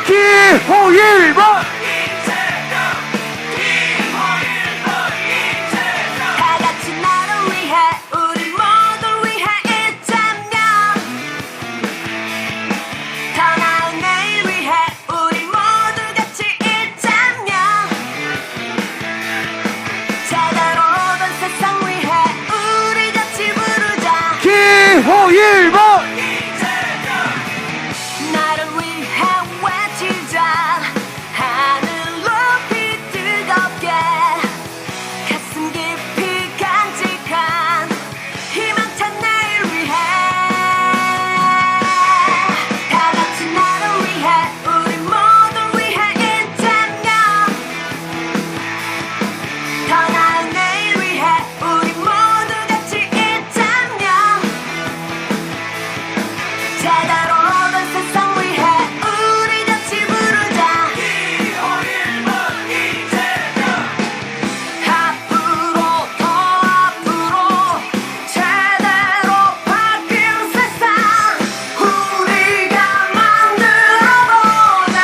기호 1번 다 같이 나를 위해 우리 모두를 위해 있자면 더 나은 내일 위해 우리 모두 같이 있자면 제대로 된 세상 위해 우리 같이 부르자 기호 1번 나를 위해 외치자 하늘 높이 뜨겁게 가슴 깊이 간직한 희망찬 내일 위해 다 같이 나를 위해 우리 모두를 위해 있자면 더 나은 내일 위해 우리 모두 같이 있자면 제대로 된 세상 위해 우리 같이 부르자 앞으로 더 앞으로 제대로 바뀐 세상 우리가 만들어보자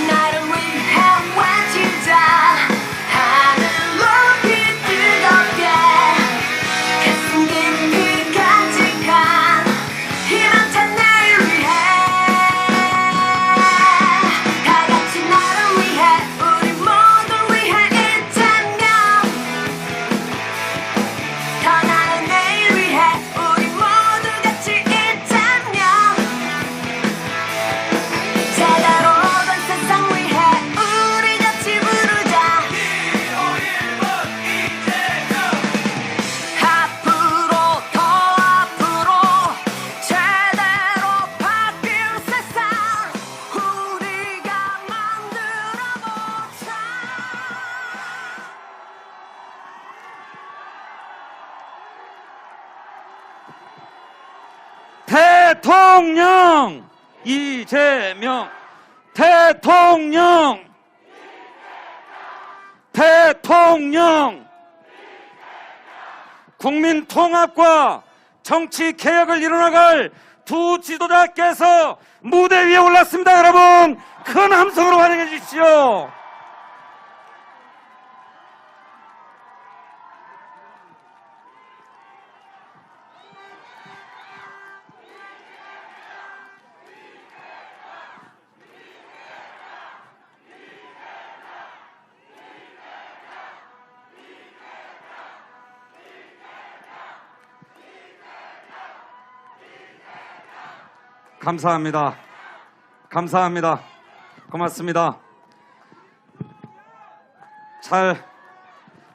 나를 위해 외치자 하늘 높이 뜨겁게 가슴 깊이 간직한 희망찬 내일 위해 다 같이 나를 위해 우리 모두를 위해 있자면 더 나은 내일 위해 우리 모두 같이 있자면 제대로 된 세상 위해 우리 같이 부르자 앞으로 더 앞으로 제대로 바뀐 세상 우리가 만들어보자 대통령 이재명 대통령 국민 통합과 정치 개혁을 이뤄나갈 두 지도자께서 무대 위에 올랐습니다. 여러분 큰 함성으로 환영해 주십시오. 감사합니다. 감사합니다. 고맙습니다.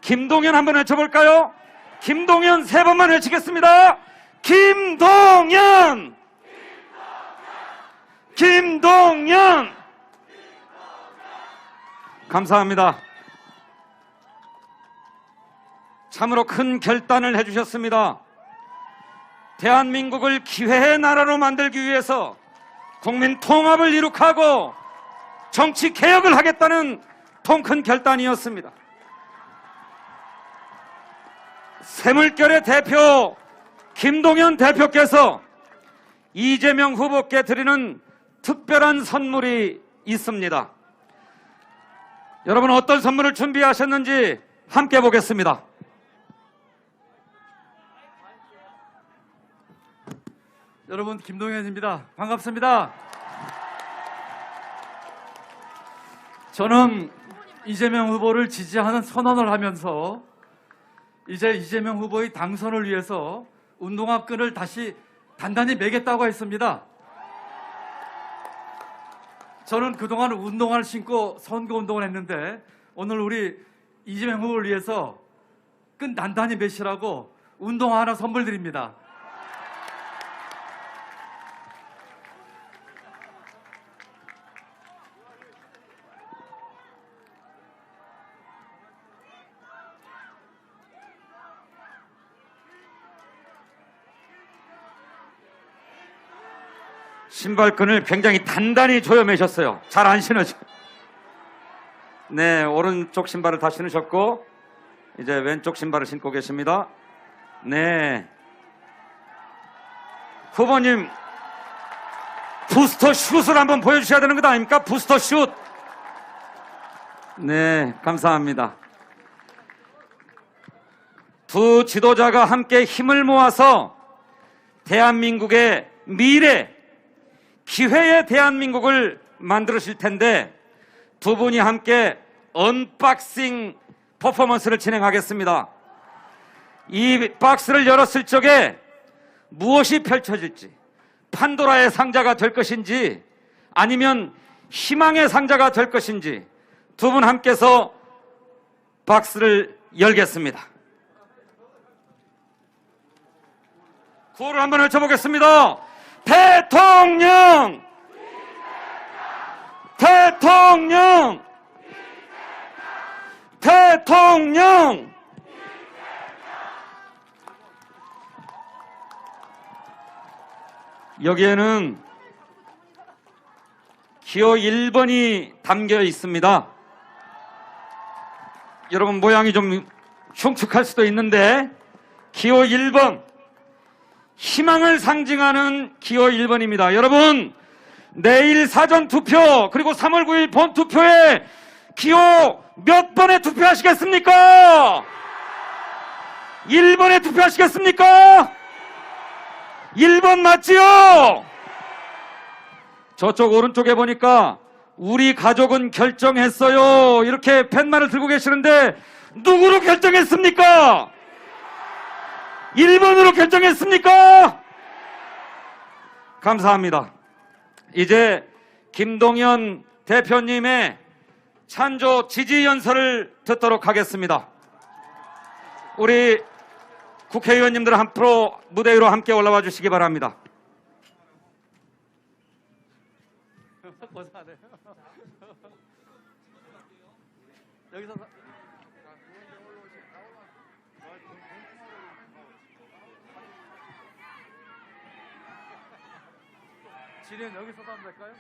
김동연 한번 외쳐볼까요? 김동연 세 번만 외치겠습니다. 김동연! 감사합니다. 참으로 큰 결단을 해주셨습니다. 대한민국을 기회의 나라로 만들기 위해서 국민 통합을 이룩하고 정치 개혁을 하겠다는 통큰 결단이었습니다. 새물결의 대표 김동연 대표께서 이재명 후보께 드리는 특별한 선물이 있습니다. 여러분 어떤 선물을 준비하셨는지 함께 보겠습니다. 여러분 김동연입니다. 반갑습니다. 저는 이재명 후보를 지지하는 선언을 하면서 이제 이재명 후보의 당선을 위해서 운동화 끈을 다시 단단히 매겠다고 했습니다. 저는 그동안 운동화를 신고 선거운동을 했는데 오늘 우리 이재명 후보를 위해서 끈 단단히 매시라고 운동화 하나 선물 드립니다. 신발끈을 굉장히 단단히 조여 매셨어요. 잘 안 신어져. 네, 오른쪽 신발을 다 신으셨고 이제 왼쪽 신발을 신고 계십니다. 네, 후보님 부스터 슛을 한번 보여주셔야 되는 것 아닙니까? 부스터 슛. 네, 감사합니다. 두 지도자가 함께 힘을 모아서 대한민국의 미래, 기회의 대한민국을 만드실 텐데 두 분이 함께 언박싱 퍼포먼스를 진행하겠습니다. 이 박스를 열었을 적에 무엇이 펼쳐질지, 판도라의 상자가 될 것인지 아니면 희망의 상자가 될 것인지 두 분 함께서 박스를 열겠습니다. 구호를 한번 외쳐보겠습니다. 대통령! 대통령! 대통령! 여기에는 기호 1번이 담겨 있습니다. 여러분 모양이 좀 흉측할 수도 있는데 기호 1번, 희망을 상징하는 기호 1번입니다. 여러분 내일 사전투표 그리고 3월 9일 본투표에 기호 몇 번에 투표하시겠습니까? 1번에 투표하시겠습니까? 1번 맞지요? 저쪽 오른쪽에 보니까 우리 가족은 결정했어요 이렇게 팻말을 들고 계시는데 누구로 결정했습니까? 1번으로 결정했습니까? 감사합니다. 이제 김동연 대표님의 찬조 지지 연설을 듣도록 하겠습니다. 우리 국회의원님들 앞으로 무대 위로 함께 올라와 주시기 바랍니다. 여기서 지뢰는 여기서 하면 될까요?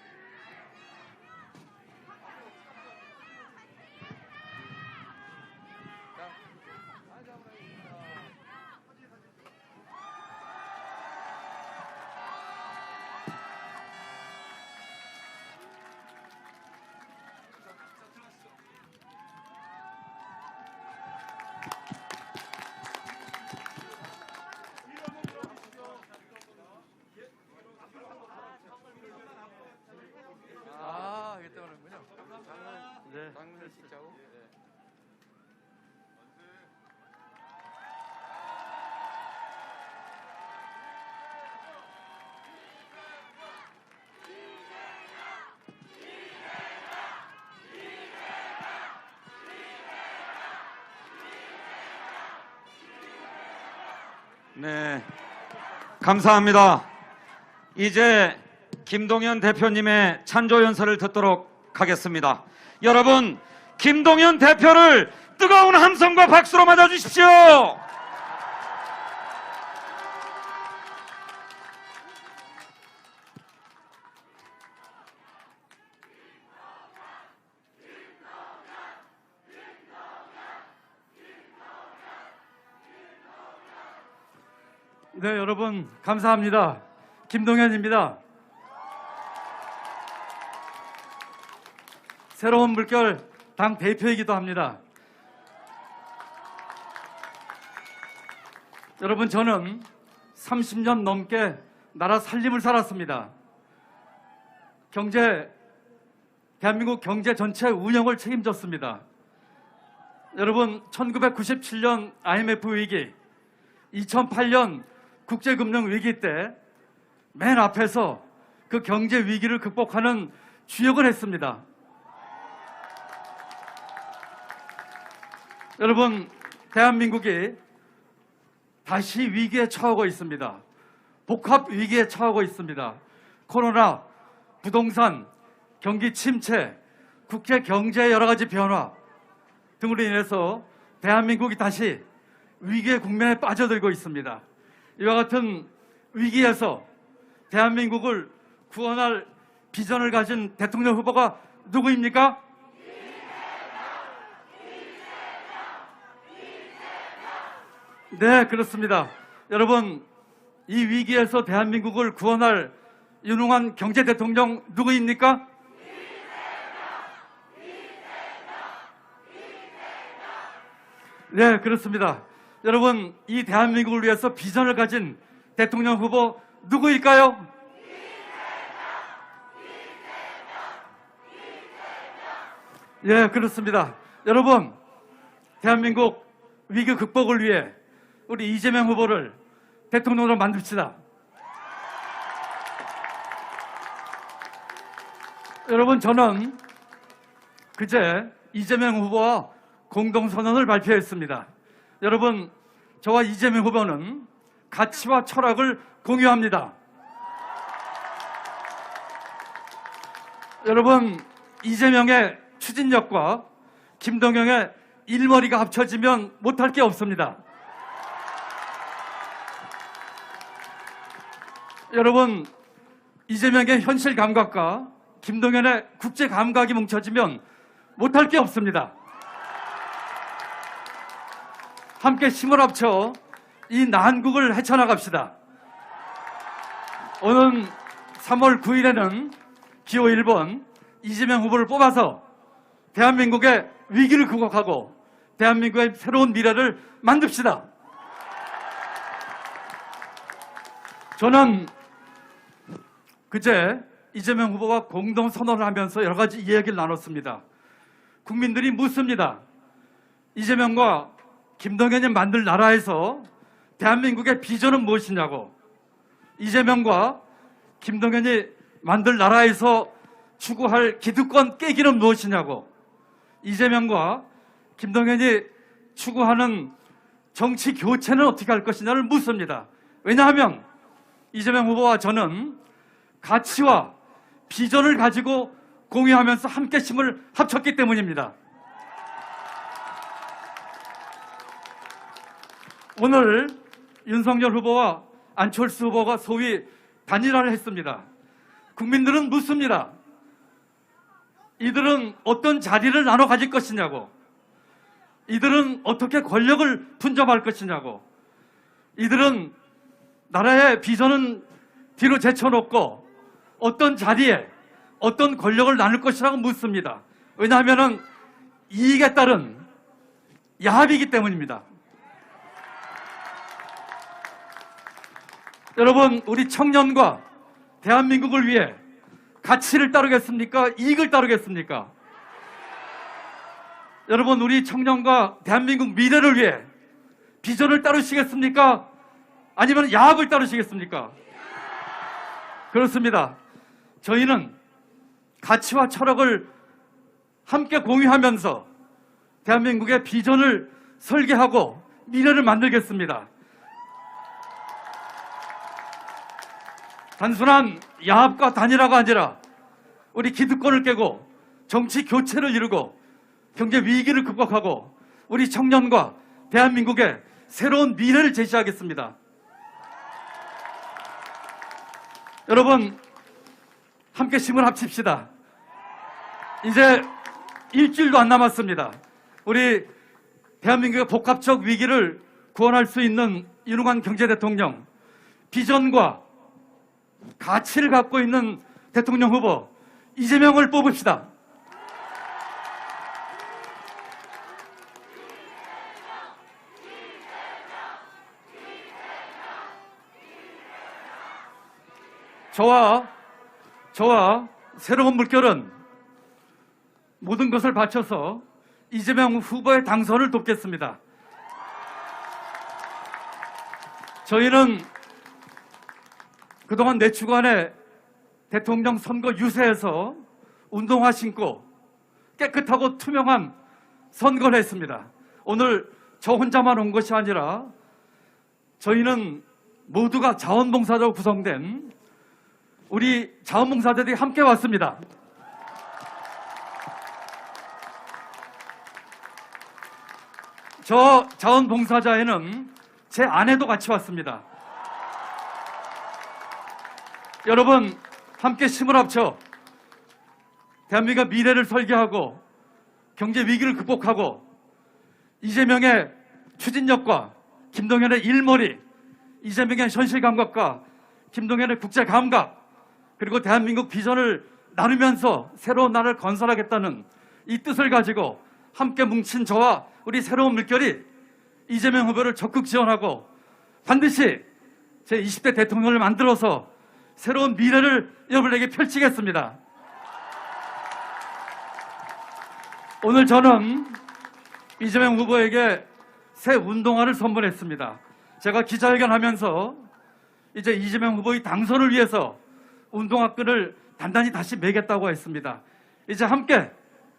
이게 때문이군요. 네. 장문을 찍자고. 네, 감사합니다. 이제 김동연 대표님의 찬조 연설을 듣도록 하겠습니다. 여러분, 김동연 대표를 뜨거운 함성과 박수로 맞아주십시오. 네, 여러분 감사합니다. 김동연입니다. 새로운 물결 당 대표이기도 합니다. 여러분, 저는 30년 넘게 나라 살림을 살았습니다. 대한민국 경제 전체 운영을 책임졌습니다. 여러분, 1997년 IMF 위기, 2008년 국제금융 위기 때 맨 앞에서 그 경제 위기를 극복하는 주역을 했습니다. 여러분, 대한민국이 다시 위기에 처하고 있습니다. 복합 위기에 처하고 있습니다. 코로나, 부동산, 경기 침체, 국제 경제의 여러 가지 변화 등으로 인해서 대한민국이 다시 위기의 국면에 빠져들고 있습니다. 이와 같은 위기에서 대한민국을 구원할 비전을 가진 대통령 후보가 누구입니까? 네, 그렇습니다. 여러분, 이 위기에서 대한민국을 구원할 유능한 경제 대통령 누구입니까? 네, 그렇습니다. 여러분, 이 대한민국을 위해서 비전을 가진 대통령 후보 누구일까요? 예, 그렇습니다. 여러분, 대한민국 위기 극복을 위해 우리 이재명 후보를 대통령으로 만듭시다. 여러분, 저는 그제 이재명 후보와 공동선언을 발표했습니다. 여러분, 저와 이재명 후보는 가치와 철학을 공유합니다. 여러분, 이재명의 추진력과 김동영의 일머리가 합쳐지면 못할 게 없습니다. 여러분, 이재명의 현실 감각과 김동연의 국제 감각이 뭉쳐지면 못할 게 없습니다. 함께 힘을 합쳐 이 난국을 헤쳐나갑시다. 오는 3월 9일에는 기호 1번 이재명 후보를 뽑아서 대한민국의 위기를 극복하고 대한민국의 새로운 미래를 만듭시다. 저는 그제 이재명 후보와 공동선언을 하면서 여러 가지 이야기를 나눴습니다. 국민들이 묻습니다. 이재명과 김동연이 만들 나라에서 대한민국의 비전은 무엇이냐고, 이재명과 김동연이 만들 나라에서 추구할 기득권 깨기는 무엇이냐고, 이재명과 김동연이 추구하는 정치 교체는 어떻게 할 것이냐를 묻습니다. 왜냐하면 이재명 후보와 저는 가치와 비전을 가지고 공유하면서 함께 힘을 합쳤기 때문입니다. 오늘 윤석열 후보와 안철수 후보가 소위 단일화를 했습니다. 국민들은 묻습니다. 이들은 어떤 자리를 나눠 가질 것이냐고, 이들은 어떻게 권력을 분점할 것이냐고, 이들은 나라의 비전은 뒤로 제쳐놓고 어떤 자리에 어떤 권력을 나눌 것이라고 묻습니다. 왜냐하면 이익에 따른 야합이기 때문입니다. 여러분, 우리 청년과 대한민국을 위해 가치를 따르겠습니까? 이익을 따르겠습니까? 여러분, 우리 청년과 대한민국 미래를 위해 비전을 따르시겠습니까? 아니면 야합을 따르시겠습니까? 그렇습니다. 저희는 가치와 철학을 함께 공유하면서 대한민국의 비전을 설계하고 미래를 만들겠습니다. 단순한 야합과 단일화가 아니라 우리 기득권을 깨고 정치 교체를 이루고 경제 위기를 극복하고 우리 청년과 대한민국의 새로운 미래를 제시하겠습니다. 여러분, 함께 힘을 합칩시다. 이제 일주일도 안 남았습니다. 우리 대한민국의 복합적 위기를 구원할 수 있는 유능한 경제 대통령, 비전과 가치를 갖고 있는 대통령 후보 이재명을 뽑읍시다. 저와 새로운 물결은 모든 것을 바쳐서 이재명 후보의 당선을 돕겠습니다. 저희는 그동안 내 주관의 대통령 선거 유세에서 운동화 신고 깨끗하고 투명한 선거를 했습니다. 오늘 저 혼자만 온 것이 아니라 저희는 모두가 자원봉사자로 구성된 우리 자원봉사자들이 함께 왔습니다. 저 자원봉사자에는 제 아내도 같이 왔습니다. 여러분, 함께 힘을 합쳐 대한민국의 미래를 설계하고 경제 위기를 극복하고 이재명의 추진력과 김동연의 일머리, 이재명의 현실 감각과 김동연의 국제 감각, 그리고 대한민국 비전을 나누면서 새로운 나라를 건설하겠다는 이 뜻을 가지고 함께 뭉친 저와 우리 새로운 물결이 이재명 후보를 적극 지원하고 반드시 제20대 대통령을 만들어서 새로운 미래를 여러분에게 펼치겠습니다. 오늘 저는 이재명 후보에게 새 운동화를 선물했습니다. 제가 기자회견 하면서 이제 이재명 후보의 당선을 위해서 운동화 끈을 단단히 다시 매겠다고 했습니다. 이제 함께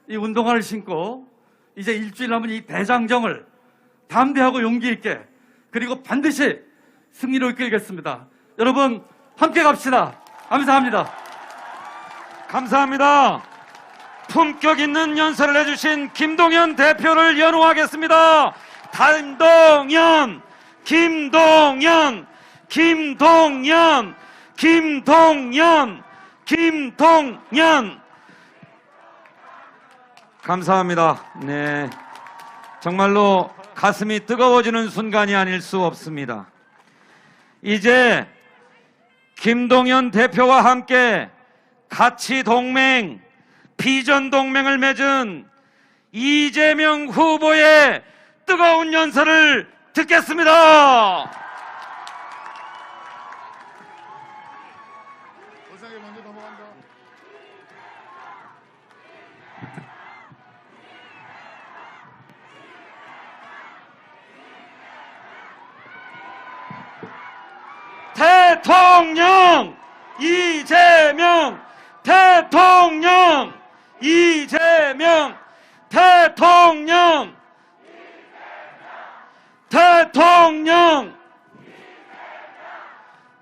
이 운동화를 신고 이제 일주일 남은 이 대장정을 담대하고 용기 있게 그리고 반드시 승리로 이끌겠습니다. 여러분 함께 갑시다. 감사합니다. 감사합니다. 품격 있는 연설을 해주신 김동연 대표를 연호하겠습니다. 김동연, 김동연, 김동연, 김동연, 김동연. 감사합니다. 네, 정말로 가슴이 뜨거워지는 순간이 아닐 수 없습니다. 이제 김동연 대표와 함께 가치 동맹, 비전 동맹을 맺은 이재명 후보의 뜨거운 연설을 듣겠습니다. 의상에 먼저 넘어간다. 대통령 이재명, 대통령 이재명, 대통령, 대통령,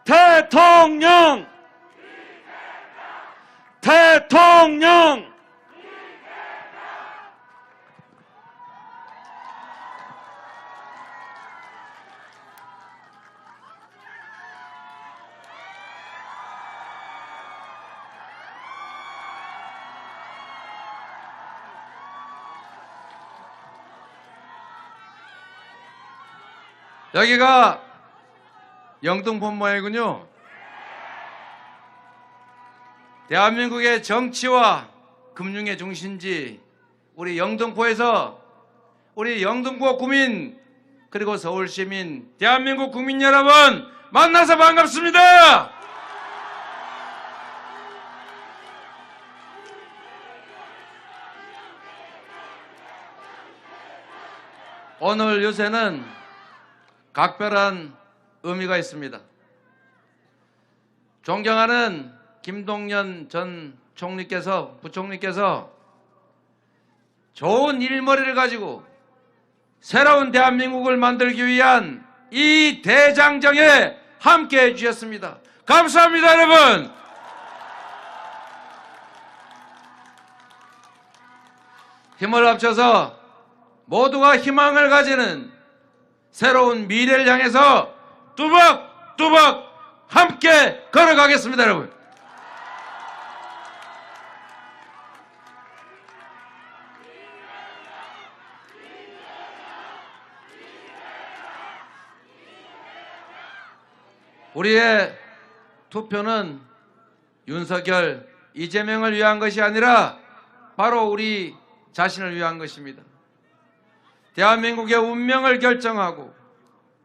대통령, 대통령. 여기가 영등포모이군요. 대한민국의 정치와 금융의 중심지 우리 영등포에서 우리 영등포 구민 그리고 서울 시민 대한민국 국민 여러분 만나서 반갑습니다. 오늘 요새는 각별한 의미가 있습니다. 존경하는 김동연 전 부총리께서 좋은 일머리를 가지고 새로운 대한민국을 만들기 위한 이 대장정에 함께해 주셨습니다. 감사합니다, 여러분. 힘을 합쳐서 모두가 희망을 가지는 새로운 미래를 향해서 뚜벅뚜벅 함께 걸어가겠습니다, 여러분. 우리의 투표는 윤석열, 이재명을 위한 것이 아니라 바로 우리 자신을 위한 것입니다. 대한민국의 운명을 결정하고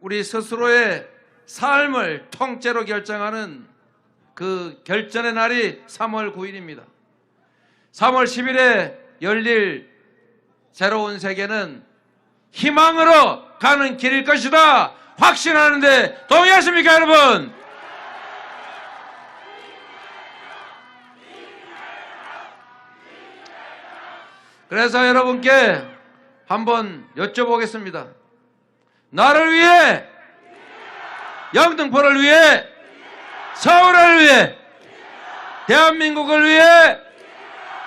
우리 스스로의 삶을 통째로 결정하는 그 결전의 날이 3월 9일입니다. 3월 10일에 열릴 새로운 세계는 희망으로 가는 길일 것이다 확신하는데 동의하십니까, 여러분? 그래서 여러분께 한번 여쭤보겠습니다. 나를 위해, 영등포를 위해, 서울을 위해, 대한민국을 위해,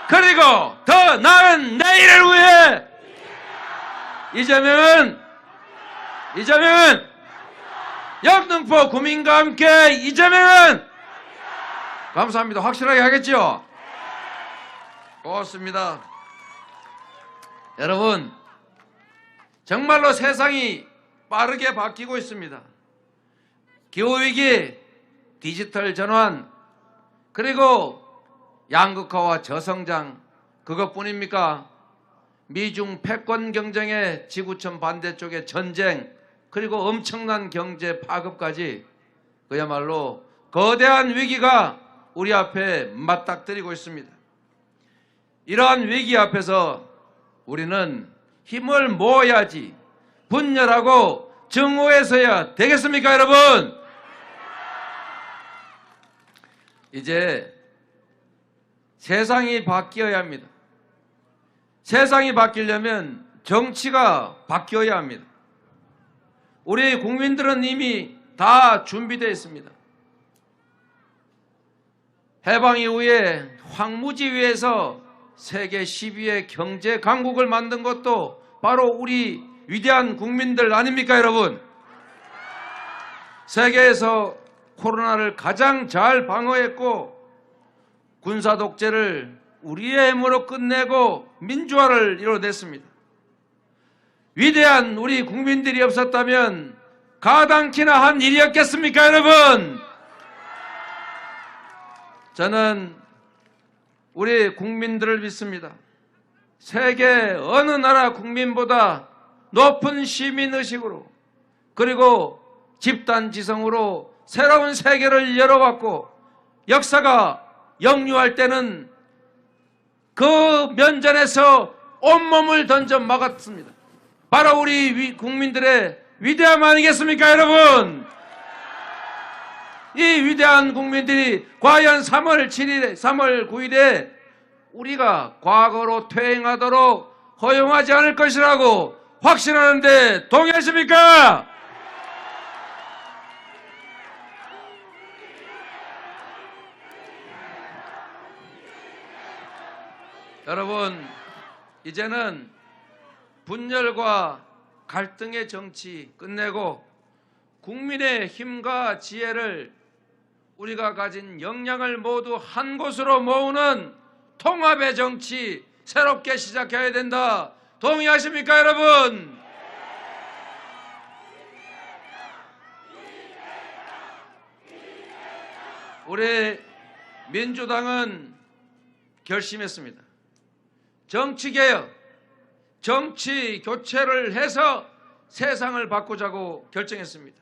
그리고 더 나은 내일을 위해 이재명은 영등포 구민과 함께 이재명은 감사합니다. 확실하게 하겠죠? 고맙습니다. 여러분, 정말로 세상이 빠르게 바뀌고 있습니다. 기후위기, 디지털 전환, 그리고 양극화와 저성장, 그것뿐입니까? 미중 패권 경쟁의 지구촌 반대쪽의 전쟁, 그리고 엄청난 경제 파급까지 그야말로 거대한 위기가 우리 앞에 맞닥뜨리고 있습니다. 이러한 위기 앞에서 우리는 힘을 모아야지, 분열하고 정오해서야 되겠습니까, 여러분? 이제 세상이 바뀌어야 합니다. 세상이 바뀌려면 정치가 바뀌어야 합니다. 우리 국민들은 이미 다 준비되어 있습니다. 해방 이후에 황무지 위에서 세계 10위의 경제 강국을 만든 것도 바로 우리 위대한 국민들 아닙니까, 여러분? 세계에서 코로나를 가장 잘 방어했고 군사 독재를 우리의 힘으로 끝내고 민주화를 이뤄냈습니다. 위대한 우리 국민들이 없었다면 가당키나 한 일이었겠습니까, 여러분? 저는 우리 국민들을 믿습니다. 세계 어느 나라 국민보다 높은 시민의식으로, 그리고 집단지성으로 새로운 세계를 열어왔고, 역사가 역류할 때는 그 면전에서 온몸을 던져 막았습니다. 바로 우리 국민들의 위대함 아니겠습니까, 여러분? 이 위대한 국민들이 과연 3월 9일에 우리가 과거로 퇴행하도록 허용하지 않을 것이라고 확신하는데 동의하십니까? 여러분, 이제는 분열과 갈등의 정치 끝내고 국민의 힘과 지혜를, 우리가 가진 역량을 모두 한 곳으로 모으는 통합의 정치 새롭게 시작해야 된다. 동의하십니까, 여러분? 우리 민주당은 결심했습니다. 정치개혁, 정치 교체를 해서 세상을 바꾸자고 결정했습니다.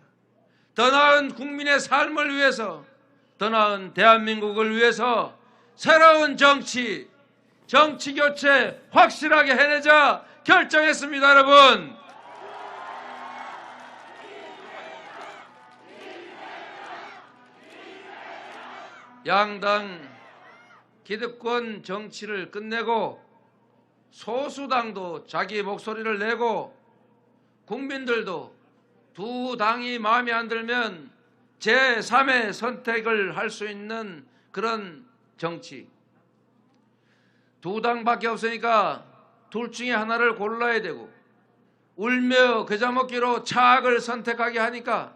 더 나은 국민의 삶을 위해서, 더 나은 대한민국을 위해서 새로운 정치 교체 확실하게 해내자 결정했습니다, 여러분. 양당 기득권 정치를 끝내고 소수당도 자기 목소리를 내고, 국민들도 두 당이 마음에 안 들면 제3의 선택을 할 수 있는 그런 정치. 두 당밖에 없으니까 둘 중에 하나를 골라야 되고, 울며 겨자 먹기로 차악을 선택하게 하니까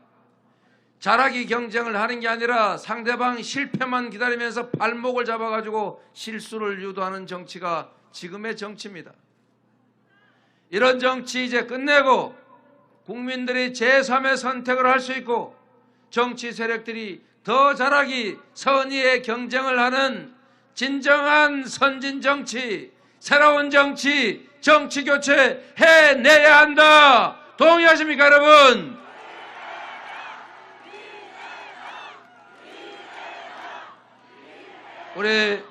잘하기 경쟁을 하는 게 아니라 상대방 실패만 기다리면서 발목을 잡아가지고 실수를 유도하는 정치가 지금의 정치입니다. 이런 정치 이제 끝내고 국민들이 제3의 선택을 할 수 있고, 정치 세력들이 더 잘하기 선의의 경쟁을 하는 진정한 선진 정치, 새로운 정치, 정치 교체 해내야 한다. 동의하십니까, 여러분? 우리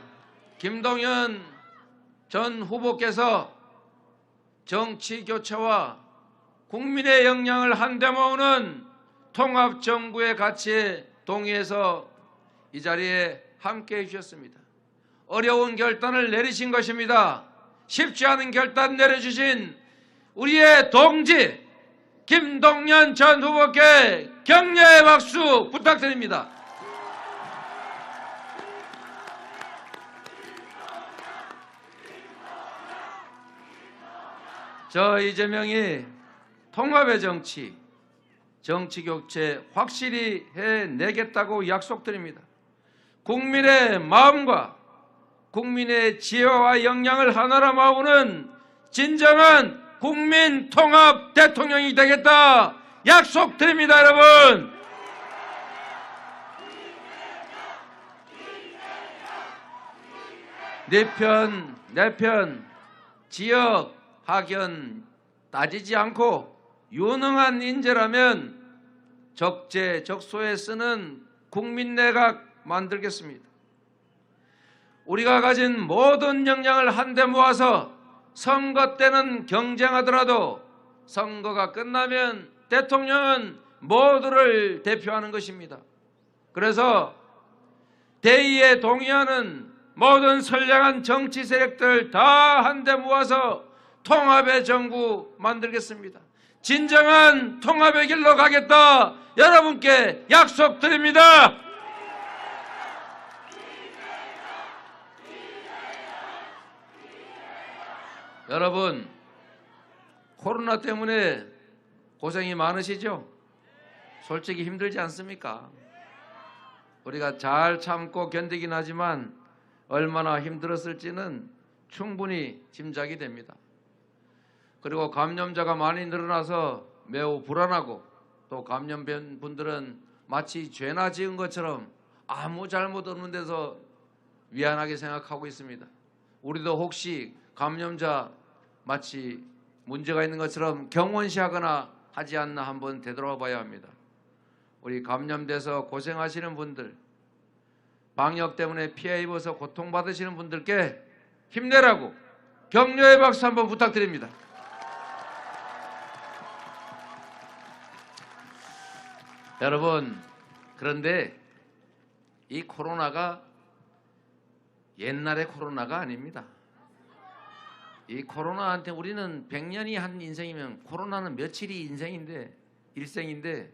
김동연 전 후보께서 정치 교체와 국민의 역량을 한데 모으는 통합정부의 가치에 동의해서 이 자리에 함께해 주셨습니다. 어려운 결단을 내리신 것입니다. 쉽지 않은 결단 내려주신 우리의 동지 김동연 전 후보께 격려의 박수 부탁드립니다. 저 이재명이 통합의 정치, 정치 교체 확실히 해내겠다고 약속드립니다. 국민의 마음과 국민의 지혜와 역량을 하나로 모으는 진정한 국민 통합 대통령이 되겠다 약속드립니다, 여러분. 내 편 지역 학연 따지지 않고 유능한 인재라면 적재적소에 쓰는 국민내각 만들겠습니다. 우리가 가진 모든 역량을 한데 모아서 선거 때는 경쟁하더라도 선거가 끝나면 대통령은 모두를 대표하는 것입니다. 그래서 대의에 동의하는 모든 선량한 정치 세력들 다 한데 모아서 통합의 정부 만들겠습니다. 진정한 통합의 길로 가겠다 여러분께 약속드립니다. 여러분, 코로나 때문에 고생이 많으시죠? 솔직히 힘들지 않습니까? 우리가 잘 참고 견디긴 하지만 얼마나 힘들었을지는 충분히 짐작이 됩니다. 그리고 감염자가 많이 늘어나서 매우 불안하고 또 감염된 분들은 마치 죄나 지은 것처럼 아무 잘못 없는 데서 미안하게 생각하고 있습니다. 우리도 혹시 감염자 마치 문제가 있는 것처럼 경원시하거나 하지 않나 한번 되돌아봐야 합니다. 우리 감염돼서 고생하시는 분들, 방역 때문에 피해 입어서 고통받으시는 분들께 힘내라고 격려의 박수 한번 부탁드립니다. 여러분, 그런데 이 코로나가 옛날의 코로나가 아닙니다. 이 코로나한테 우리는 100년이 한 인생이면 코로나는 며칠이 일생인데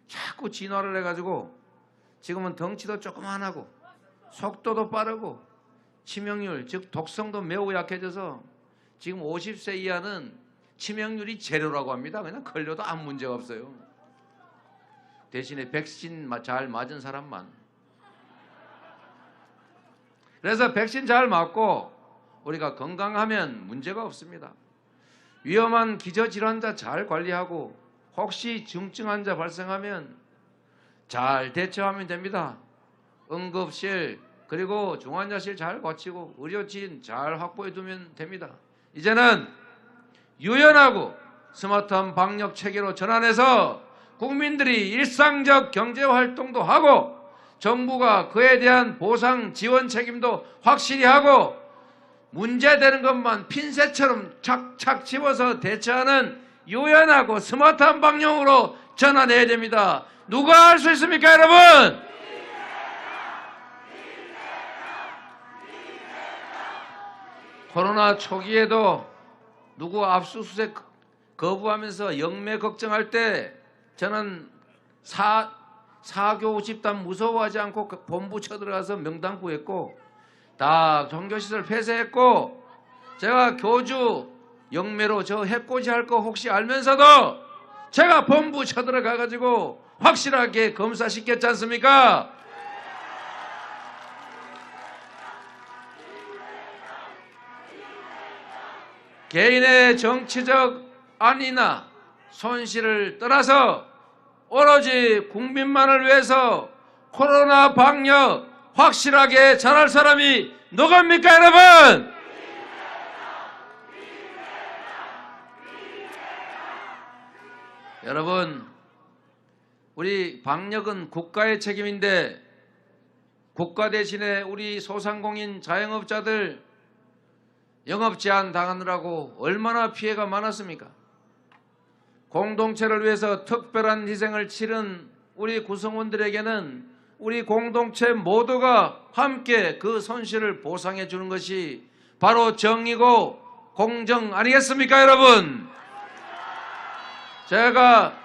자꾸 진화를 해가지고 지금은 덩치도 조그만하고 속도도 빠르고 치명률 즉 독성도 매우 약해져서 지금 50세 이하는 치명률이 제로라고 합니다. 그냥 걸려도 아무 문제가 없어요. 대신에 백신 잘 맞은 사람만. 그래서 백신 잘 맞고 우리가 건강하면 문제가 없습니다. 위험한 기저질환자 잘 관리하고 혹시 중증 환자 발생하면 잘 대처하면 됩니다. 응급실 그리고 중환자실 잘 거치고 의료진 잘 확보해 두면 됩니다. 이제는 유연하고 스마트한 방역 체계로 전환해서 국민들이 일상적 경제활동도 하고 정부가 그에 대한 보상 지원 책임도 확실히 하고 문제되는 것만 핀셋처럼 착착 집어서 대처하는 유연하고 스마트한 방향으로 전환해야 됩니다. 누가 할 수 있습니까, 여러분? 코로나 초기에도 누구 압수수색 거부하면서 영매 걱정할 때 저는 사교 집단 무서워하지 않고 본부 쳐들어가서 명당 구했고 다 종교시설 폐쇄했고 제가 교주 영매로 저 해코지 할 거 혹시 알면서도 제가 본부 쳐들어가 가지고 확실하게 검사시켰지 않습니까? 개인의 정치적 안위나 손실을 떠나서 오로지 국민만을 위해서 코로나 방역 확실하게 잘할 사람이 누굽니까, 여러분? 여러분, 우리 방역은 국가의 책임인데 국가 대신에 우리 소상공인 자영업자들 영업 제한 당하느라고 얼마나 피해가 많았습니까? 공동체를 위해서 특별한 희생을 치른 우리 구성원들에게는 우리 공동체 모두가 함께 그 손실을 보상해 주는 것이 바로 정의고 공정 아니겠습니까, 여러분? 제가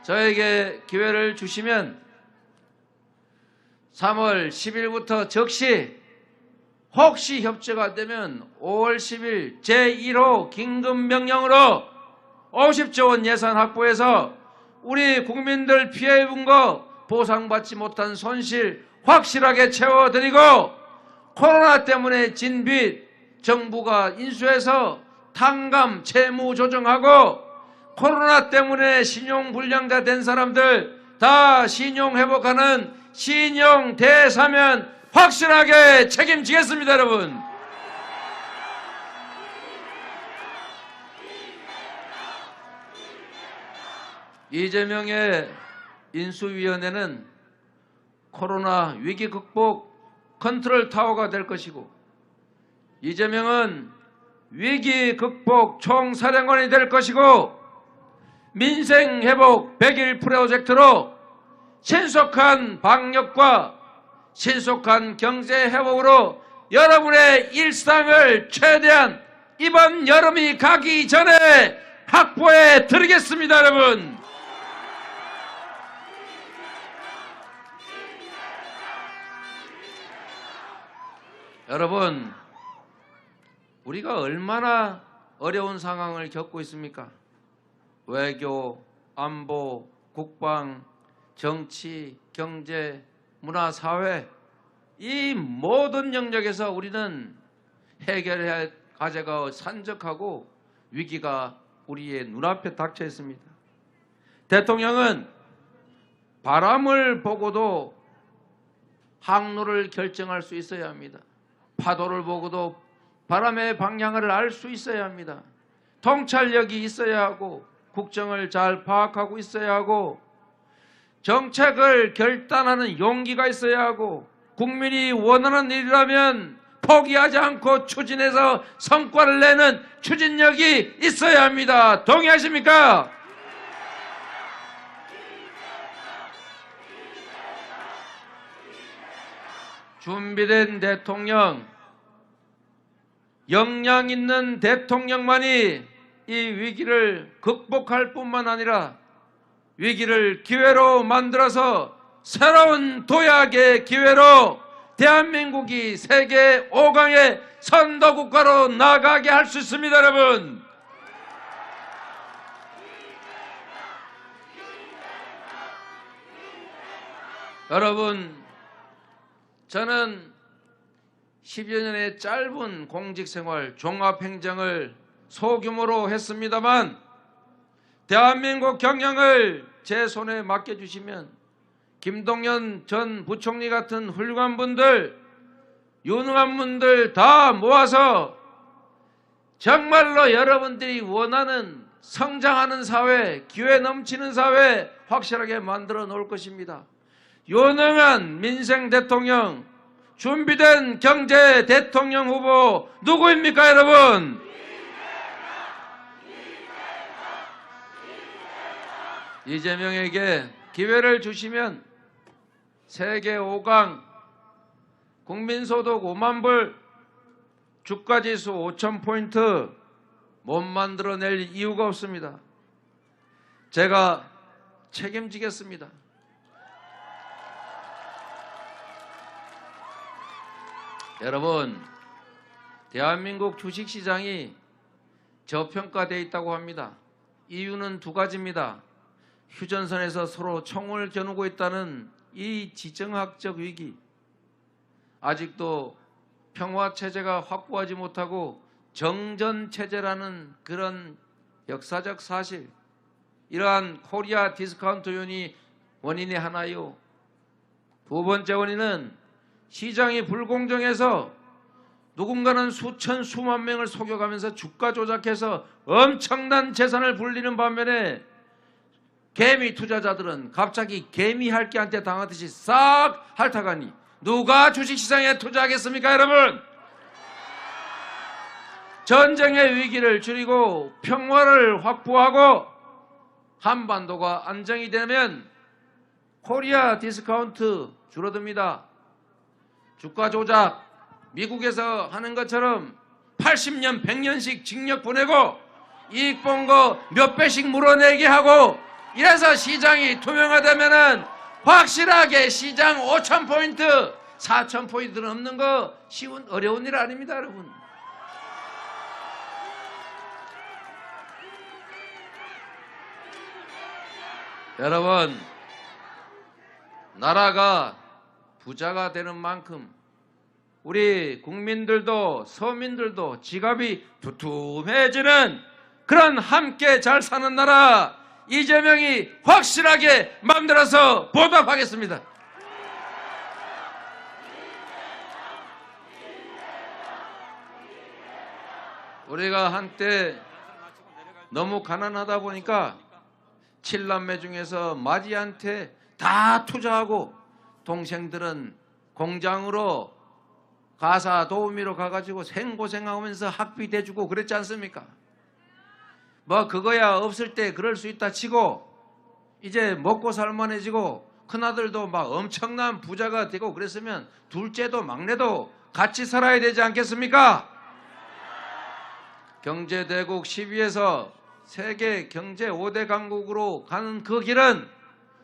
저에게 기회를 주시면 3월 10일부터 즉시 혹시 협조가 안 되면 5월 10일 제1호 긴급명령으로 50조 원 예산 확보해서 우리 국민들 피해 입은 거 보상받지 못한 손실 확실하게 채워드리고, 코로나 때문에 진 빚 정부가 인수해서 탕감 채무 조정하고, 코로나 때문에 신용불량자 된 사람들 다 신용 회복하는 신용 대사면 확실하게 책임지겠습니다, 여러분. 이재명의 인수위원회는 코로나 위기 극복 컨트롤 타워가 될 것이고, 이재명은 위기 극복 총사령관이 될 것이고, 민생 회복 100일 프로젝트로 신속한 방역과 신속한 경제 회복으로 여러분의 일상을 최대한 이번 여름이 가기 전에 확보해 드리겠습니다, 여러분. 여러분, 우리가 얼마나 어려운 상황을 겪고 있습니까? 외교, 안보, 국방, 정치, 경제, 문화, 사회, 이 모든 영역에서 우리는 해결해야 할 과제가 산적하고 위기가 우리의 눈앞에 닥쳐 있습니다. 대통령은 바람을 보고도 항로를 결정할 수 있어야 합니다. 파도를 보고도 바람의 방향을 알 수 있어야 합니다. 통찰력이 있어야 하고, 국정을 잘 파악하고 있어야 하고, 정책을 결단하는 용기가 있어야 하고, 국민이 원하는 일이라면 포기하지 않고 추진해서 성과를 내는 추진력이 있어야 합니다. 동의하십니까? 준비된 대통령, 역량 있는 대통령만이 이 위기를 극복할 뿐만 아니라 위기를 기회로 만들어서 새로운 도약의 기회로 대한민국이 세계 5강의 선도국가로 나가게 할 수 있습니다, 여러분. 여러분, 저는 10여 년의 짧은 공직생활 종합행정을 소규모로 했습니다만, 대한민국 경영을 제 손에 맡겨주시면 김동연 전 부총리 같은 훌륭한 분들, 유능한 분들 다 모아서 정말로 여러분들이 원하는 성장하는 사회, 기회 넘치는 사회 확실하게 만들어 놓을 것입니다. 유능한 민생 대통령, 준비된 경제 대통령 후보 누구입니까, 여러분? 이재명에게 기회를 주시면 세계 5강, 국민소득 5만 불, 주가지수 5,000포인트 못 만들어낼 이유가 없습니다. 제가 책임지겠습니다. 여러분, 대한민국 주식시장이 저평가되어 있다고 합니다. 이유는 두 가지입니다. 휴전선에서 서로 총을 겨누고 있다는 이 지정학적 위기, 아직도 평화체제가 확보하지 못하고 정전체제라는 그런 역사적 사실, 이러한 코리아 디스카운트 원인이 하나요. 두 번째 원인은 시장이 불공정해서 누군가는 수천 수만 명을 속여가면서 주가 조작해서 엄청난 재산을 불리는 반면에 개미 투자자들은 갑자기 개미 할기한테 당하듯이 싹 핥아가니 누가 주식시장에 투자하겠습니까, 여러분? 전쟁의 위기를 줄이고 평화를 확보하고 한반도가 안정이 되면 코리아 디스카운트 줄어듭니다. 주가 조작, 미국에서 하는 것처럼 80년, 100년씩 징역 보내고 이익 본 거 몇 배씩 물어내게 하고, 이래서 시장이 투명화되면은 확실하게 시장 5,000포인트, 4,000포인트 넘는 거 어려운 일 아닙니다, 여러분. 여러분, 나라가 부자가 되는 만큼 우리 국민들도 서민들도 지갑이 두툼해지는 그런 함께 잘 사는 나라 이재명이 확실하게 만들어서 보답하겠습니다. 우리가 한때 너무 가난하다 보니까 7남매 중에서 마지한테 다 투자하고 동생들은 공장으로 가사 도우미로 가가지고 생고생하면서 학비 대주고 그랬지 않습니까? 뭐 그거야 없을 때 그럴 수 있다 치고 이제 먹고 살만해지고 큰아들도 막 엄청난 부자가 되고 그랬으면 둘째도 막내도 같이 살아야 되지 않겠습니까? 경제대국 10위에서 세계 경제 5대 강국으로 가는 그 길은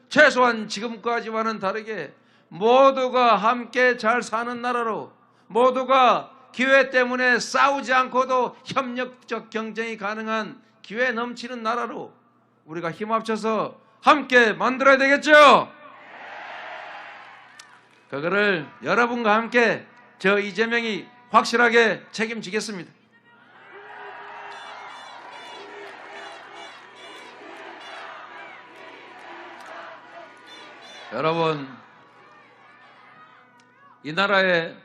최소한 지금까지와는 다르게 모두가 함께 잘 사는 나라로, 모두가 기회 때문에 싸우지 않고도 협력적 경쟁이 가능한 기회 넘치는 나라로 우리가 힘 합쳐서 함께 만들어야 되겠죠? 그거를 여러분과 함께 저 이재명이 확실하게 책임지겠습니다. 여러분, 이 나라의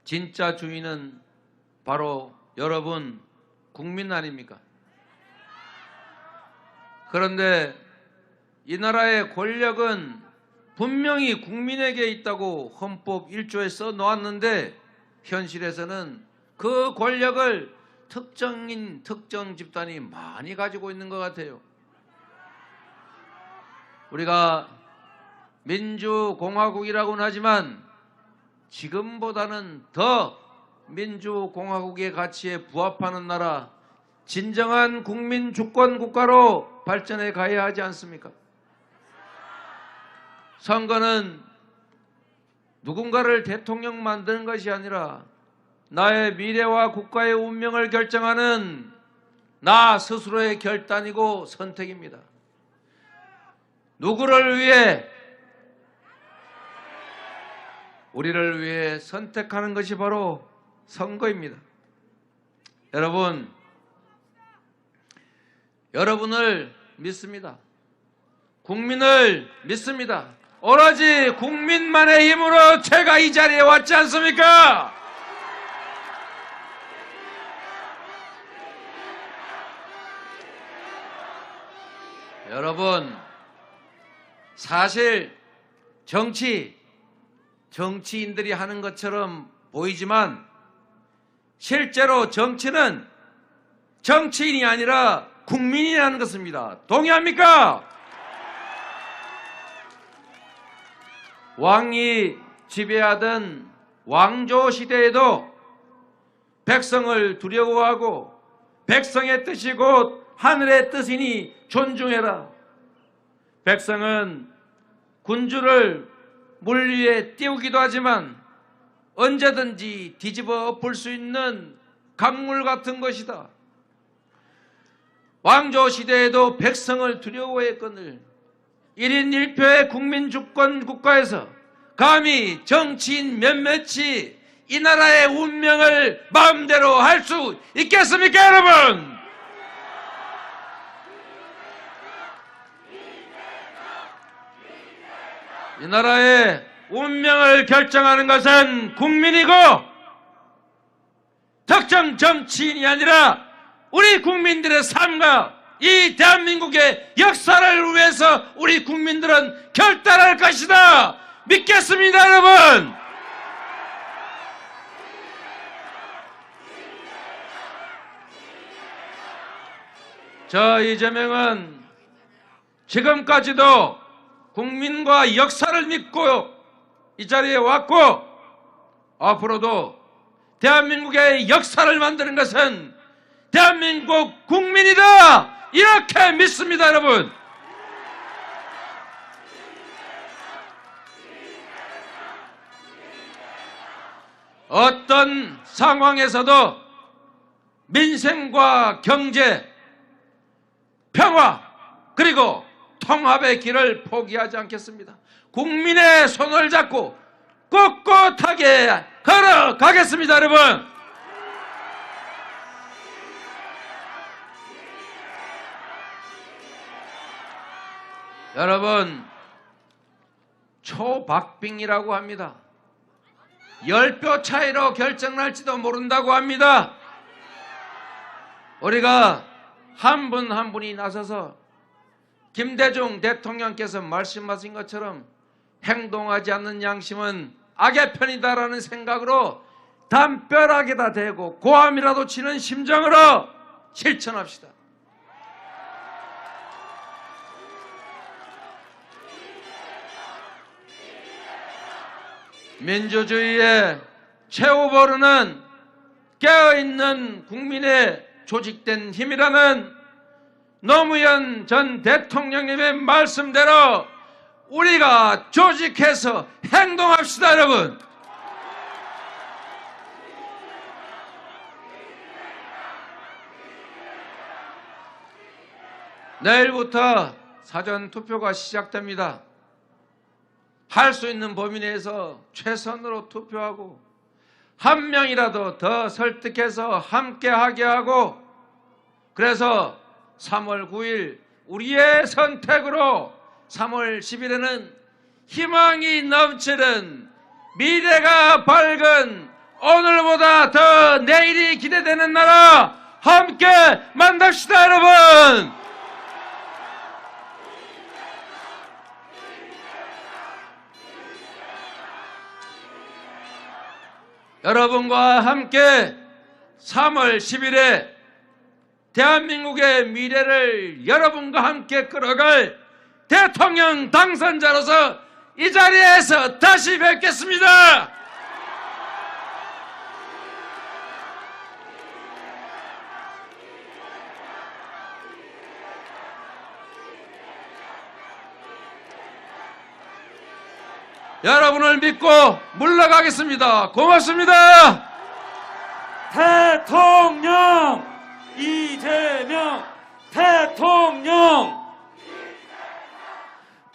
진짜 주인은 바로 여러분 국민 아닙니까? 그런데 이 나라의 권력은 분명히 국민에게 있다고 헌법 1조에 써 놓았는데 현실에서는 그 권력을 특정 집단이 많이 가지고 있는 것 같아요. 우리가 민주공화국이라고는 하지만 지금보다는 더 민주공화국의 가치에 부합하는 나라, 진정한 국민 주권 국가로 발전해 가야 하지 않습니까? 선거는 누군가를 대통령 만드는 것이 아니라 나의 미래와 국가의 운명을 결정하는 나 스스로의 결단이고 선택입니다. 누구를 위해? 우리를 위해 선택하는 것이 바로 선거입니다. 여러분, 여러분을 믿습니다. 국민을 믿습니다. 오로지 국민만의 힘으로 제가 이 자리에 왔지 않습니까? 여러분, 사실 정치인들이 하는 것처럼 보이지만 실제로 정치는 정치인이 아니라 국민이 하는 것입니다. 동의합니까? 왕이 지배하던 왕조 시대에도 백성을 두려워하고 백성의 뜻이 곧 하늘의 뜻이니 존중해라. 백성은 군주를 물 위에 띄우기도 하지만 언제든지 뒤집어 엎을 수 있는 강물 같은 것이다. 왕조 시대에도 백성을 두려워했거늘 1인 1표의 국민주권 국가에서 감히 정치인 몇몇이 이 나라의 운명을 마음대로 할 수 있겠습니까, 여러분? 이 나라의 운명을 결정하는 것은 국민이고 특정 정치인이 아니라 우리 국민들의 삶과 이 대한민국의 역사를 위해서 우리 국민들은 결단할 것이다. 믿겠습니다, 여러분. 저 이재명은 지금까지도 국민과 역사를 믿고 이 자리에 왔고 앞으로도 대한민국의 역사를 만드는 것은 대한민국 국민이다, 이렇게 믿습니다, 여러분. 어떤 상황에서도 민생과 경제, 평화 그리고 통합의 길을 포기하지 않겠습니다. 국민의 손을 잡고 꿋꿋하게 걸어가겠습니다, 여러분. 여러분, 초박빙이라고 합니다. 10표 차이로 결정날지도 모른다고 합니다. 우리가 한 분 한 분이 나서서 김대중 대통령께서 말씀하신 것처럼 행동하지 않는 양심은 악의 편이다라는 생각으로 담벼락에다 대고 고함이라도 치는 심정으로 실천합시다. 민주주의의 최후보루는 깨어있는 국민의 조직된 힘이라는 노무현 전 대통령님의 말씀대로 우리가 조직해서 행동합시다, 여러분. 내일부터 사전투표가 시작됩니다. 할 수 있는 범위 내에서 최선으로 투표하고 한 명이라도 더 설득해서 함께하게 하고, 그래서 3월 9일 우리의 선택으로 3월 10일에는 희망이 넘치는 미래가 밝은 오늘보다 더 내일이 기대되는 나라 함께 만납시다, 여러분. 여러분과 함께 3월 10일에 대한민국의 미래를 여러분과 함께 끌어갈 대통령 당선자로서 이 자리에서 다시 뵙겠습니다. 여러분을 믿고 물러가겠습니다. 고맙습니다. 대통령 이재명 대통령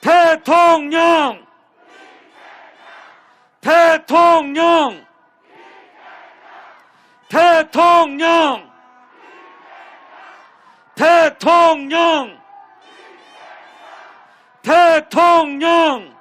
대통령 대통령 대통령 대통령 대통령